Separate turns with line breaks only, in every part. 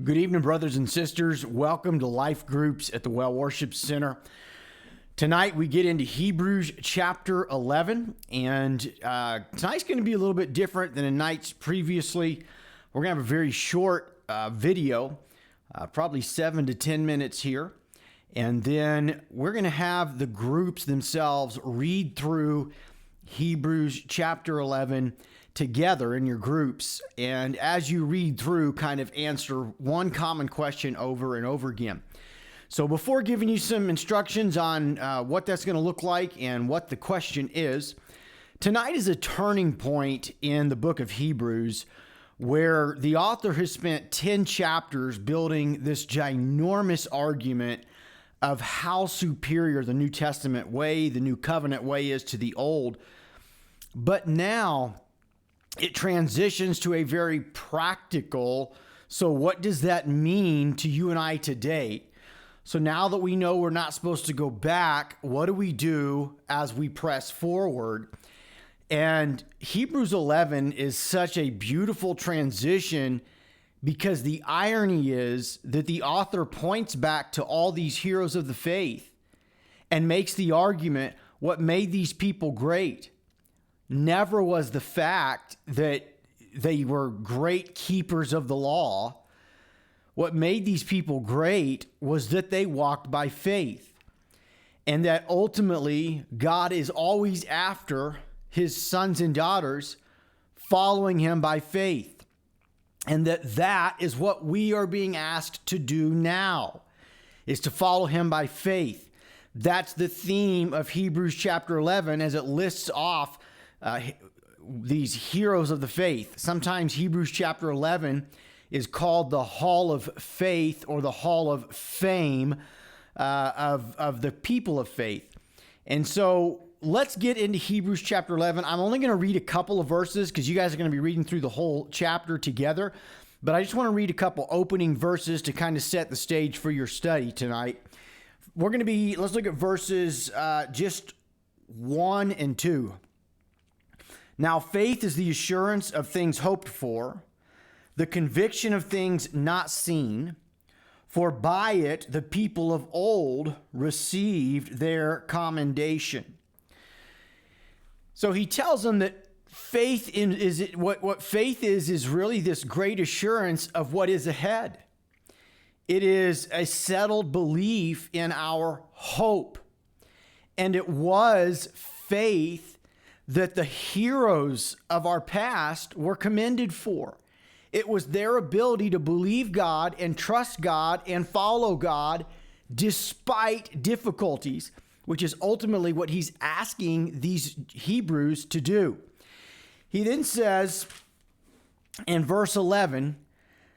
Good evening, brothers and sisters. Welcome to Life Groups at the Well Worship Center. Tonight we get into Hebrews chapter 11, and tonight's going to be a little bit different than the nights previously. We're going to have a very short video, probably 7 to 10 minutes here, and then we're going to have the groups themselves read through Hebrews chapter 11 together in your groups, and as you read through, kind of answer one common question over and over again. So before giving you some instructions on what that's going to look like and what the question is, tonight is a turning point in the book of Hebrews where the author has spent 10 chapters building this ginormous argument of how superior the New Testament way, the New Covenant way is to the Old. But now it transitions to a very practical, so what does that mean to you and I today? So now that we know we're not supposed to go back, what do we do as we press forward? And Hebrews 11 is such a beautiful transition because the irony is that the author points back to all these heroes of the faith and makes the argument, what made these people great never was the fact that they were great keepers of the law. What made these people great was that they walked by faith, and that ultimately God is always after his sons and daughters following him by faith, and that is what we are being asked to do now, is to follow him by faith. That's the theme of Hebrews chapter 11 as it lists off these heroes of the faith. Sometimes Hebrews chapter 11 is called the Hall of Faith or the Hall of Fame of the people of faith. And so let's get into Hebrews chapter 11. I'm only going to read a couple of verses because you guys are going to be reading through the whole chapter together. But I just want to read a couple opening verses to kind of set the stage for your study tonight. Let's look at verses just 1 and 2. Now, faith is the assurance of things hoped for, the conviction of things not seen, for by it the people of old received their commendation. So he tells them that faith what faith is really this great assurance of what is ahead. It is a settled belief in our hope. And it was faith that the heroes of our past were commended for. It was their ability to believe God and trust God and follow God despite difficulties, which is ultimately what he's asking these Hebrews to do. He then says in verse 11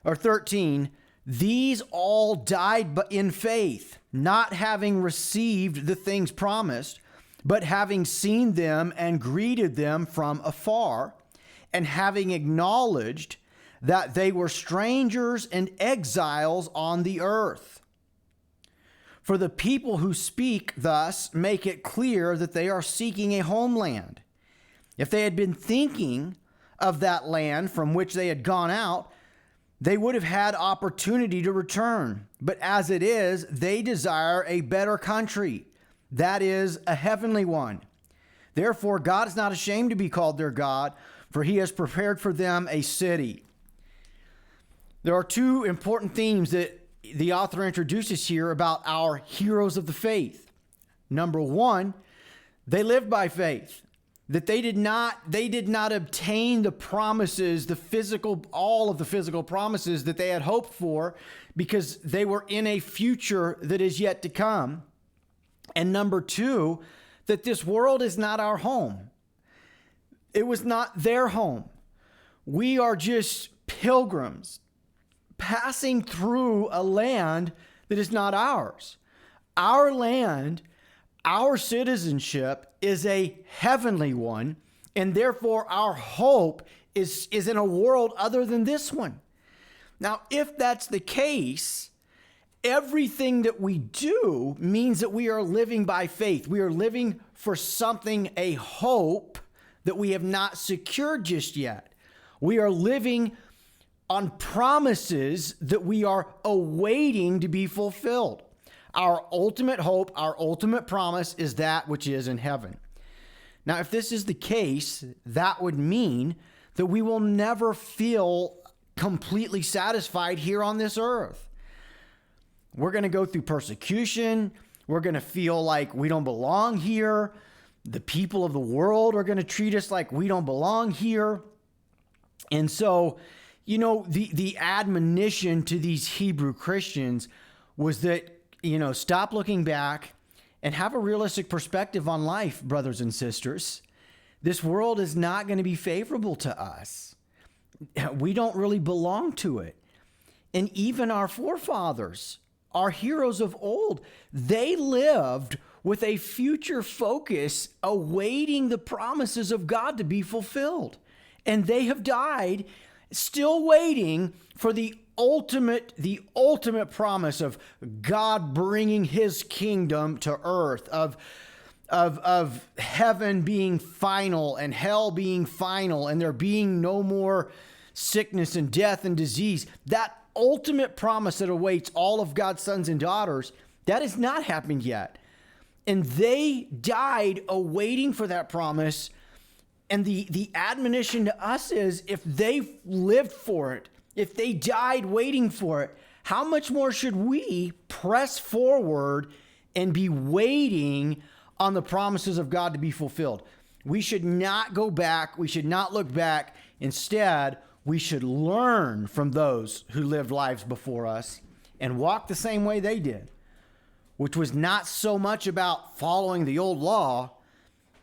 or 13, these all died in faith, not having received the things promised, but having seen them and greeted them from afar, and having acknowledged that they were strangers and exiles on the earth. For the people who speak thus make it clear that they are seeking a homeland. If they had been thinking of that land from which they had gone out, they would have had opportunity to return. But as it is, they desire a better country, that is, a heavenly one. Therefore, God is not ashamed to be called their God, for he has prepared for them a city. There are two important themes that the author introduces here about our heroes of the faith. Number one, they lived by faith. That they did not obtain the promises, all of the physical promises that they had hoped for, because they were in a future that is yet to come. And number two, that this world is not our home. It was not their home. We are just pilgrims passing through a land that is not ours. Our land, our citizenship is a heavenly one, and therefore our hope is in a world other than this one. Now, if that's the case, everything that we do means that we are living by faith. We are living for something, a hope that we have not secured just yet. We are living on promises that we are awaiting to be fulfilled. Our ultimate hope, our ultimate promise is that which is in heaven. Now, if this is the case, that would mean that we will never feel completely satisfied here on this earth. We're going to go through persecution. We're going to feel like we don't belong here. The people of the world are going to treat us like we don't belong here. And so, the admonition to these Hebrew Christians was that, stop looking back and have a realistic perspective on life, brothers and sisters. This world is not going to be favorable to us. We don't really belong to it. And even our forefathers, our heroes of old, they lived with a future focus awaiting the promises of God to be fulfilled. And they have died still waiting for the ultimate promise of God bringing his kingdom to earth, of heaven being final and hell being final, and there being no more sickness and death and disease. That ultimate promise that awaits all of God's sons and daughters, that has not happened yet. And they died awaiting for that promise. And the admonition to us is, if they lived for it, if they died waiting for it, how much more should we press forward and be waiting on the promises of God to be fulfilled? We should not go back. We should not look back. Instead, we should learn from those who lived lives before us and walk the same way they did, which was not so much about following the old law,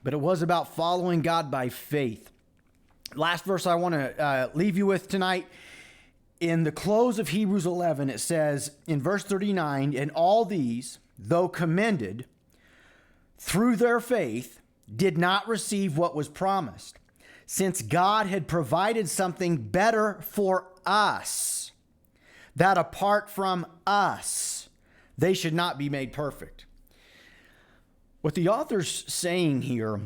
but it was about following God by faith. Last verse I want to leave you with tonight. In the close of Hebrews 11, it says in verse 39, "And all these, though commended through their faith, did not receive what was promised, since God had provided something better for us, that apart from us, they should not be made perfect." What the author's saying here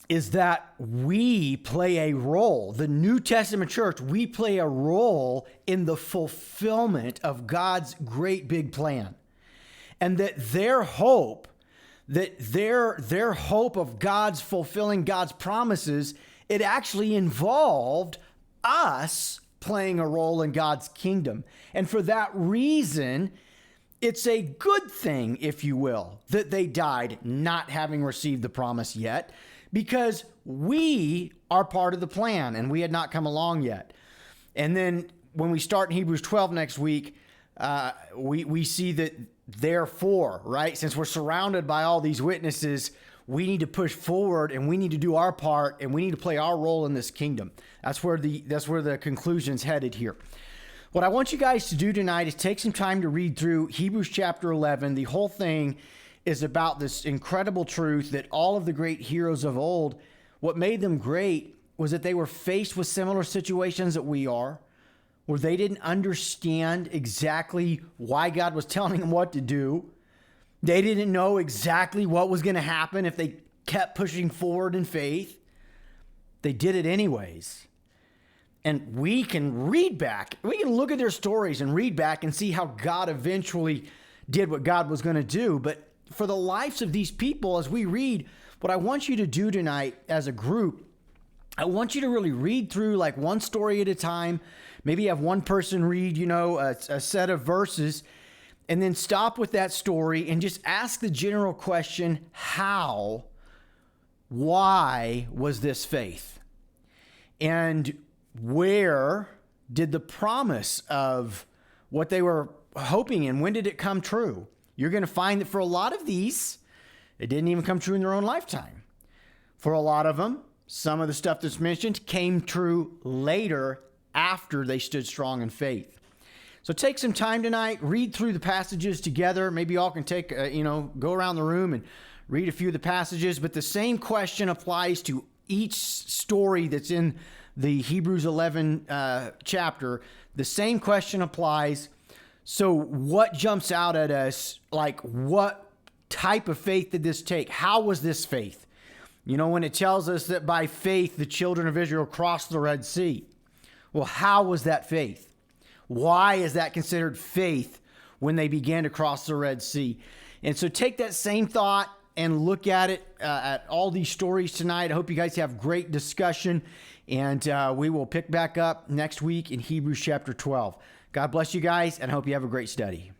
is that we play a role. The New Testament church, we play a role in the fulfillment of God's great big plan. And that their hope of God's fulfilling God's promises, it actually involved us playing a role in God's kingdom. And for that reason, it's a good thing, if you will, that they died not having received the promise yet, because we are part of the plan and we had not come along yet. And then when we start in Hebrews 12 next week, we see that therefore, right? Since we're surrounded by all these witnesses, we need to push forward and we need to do our part and we need to play our role in this kingdom. That's where the conclusion's headed here. What I want you guys to do tonight is take some time to read through Hebrews chapter 11. The whole thing is about this incredible truth that all of the great heroes of old, what made them great was that they were faced with similar situations that we are, where they didn't understand exactly why God was telling them what to do. They didn't know exactly what was going to happen if they kept pushing forward in faith. They did it anyways. And we can read back. We can look at their stories and read back and see how God eventually did what God was going to do. But for the lives of these people, as we read, what I want you to do tonight as a group, I want you to really read through like one story at a time. Maybe have one person read, a set of verses, and then stop with that story and just ask the general question, why was this faith? And where did the promise of what they were hoping in, when did it come true? You're going to find that for a lot of these, it didn't even come true in their own lifetime. For a lot of them, some of the stuff that's mentioned came true later after they stood strong in faith. So take some time tonight, read through the passages together. Maybe y'all can take, go around the room and read a few of the passages, but the same question applies to each story that's in the Hebrews 11 chapter. The same question applies. So what jumps out at us? Like, what type of faith did this take? How was this faith? When it tells us that by faith, the children of Israel crossed the Red Sea. Well, how was that faith? Why is that considered faith when they began to cross the Red Sea? And so take that same thought and look at it, at all these stories tonight. I hope you guys have great discussion, and we will pick back up next week in Hebrews chapter 12. God bless you guys, and I hope you have a great study.